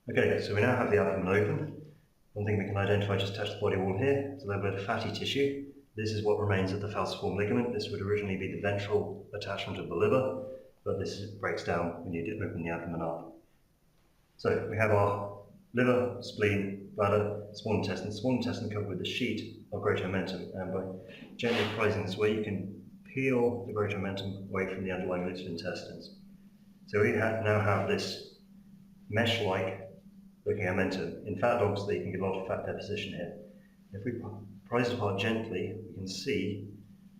Okay, so we now have the abdomen open. One thing we can identify, just touch the body wall here, it's a little bit of fatty tissue. This is what remains of the falciform ligament. This would originally be the ventral attachment of the liver, but this breaks down when you open the abdomen up. So we have our liver, spleen, bladder, small intestine covered with a sheet of great omentum, and by gently prising this way you can peel the great omentum away from the underlying loops of intestines. So we now have this mesh-like looking omentum. In fat dogs, you can get a lot of fat deposition here. If we prise it apart gently, we can see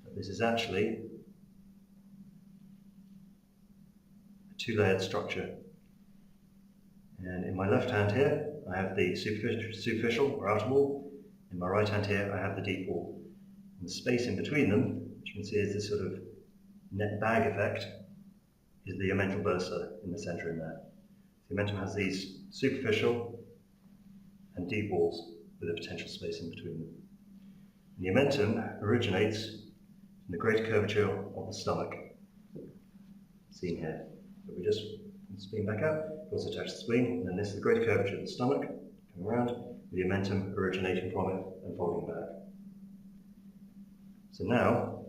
that this is actually a two-layered structure. And in my left hand here, I have the superficial or outer wall. In my right hand here, I have the deep wall. And the space in between them, which you can see is this sort of net bag effect, is the omental bursa in the center in there. The omentum has these superficial and deep walls with a potential space in between them. And the omentum originates from the great curvature of the stomach, seen here. So we just spleen back out, also attach the spleen, and then this is the great curvature of the stomach, coming around, with the omentum originating from it and folding back. So now,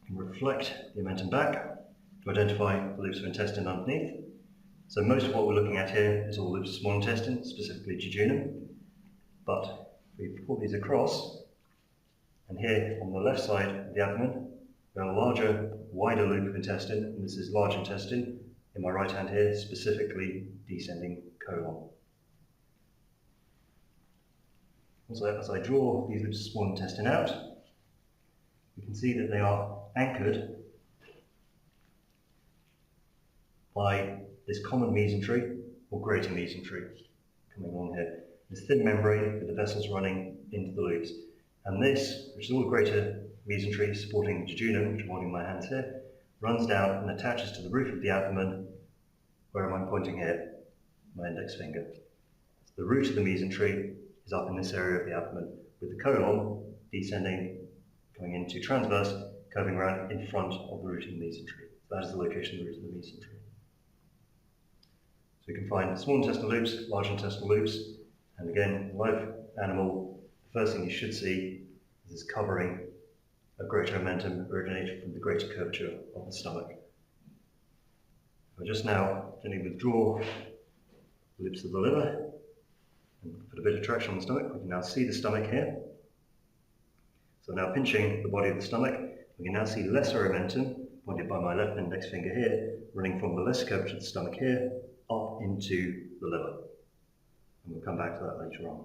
we can reflect the omentum back to identify the loops of intestine underneath. So most of what we're looking at here is all loops of small intestine, specifically jejunum. But if we pull these across, and here on the left side of the abdomen, we have a larger, wider loop of intestine, and this is large intestine. In my right hand here, specifically descending colon. Also, as I draw these loops of small intestine out, we can see that they are anchored by this common mesentery or greater mesentery coming along here. This thin membrane with the vessels running into the loops. And this, which is all greater mesentery supporting jejunum, which I'm holding in my hands here, runs down and attaches to the roof of the abdomen. Where am I pointing here? My index finger. So the root of the mesentery is up in this area of the abdomen, with the colon descending, going into transverse, curving around in front of the root of the mesentery. So that is the location of the root of the mesentery. So we can find small intestinal loops, large intestinal loops, and again, live animal, the first thing you should see is this covering of greater omentum originating from the greater curvature of the stomach. I'll just now gently withdraw the loops of the liver and put a bit of traction on the stomach. We can now see the stomach here. So now pinching the body of the stomach, we can now see lesser omentum, pointed by my left index finger here, running from the lesser curvature of the stomach here, up into the liver. And we'll come back to that later on.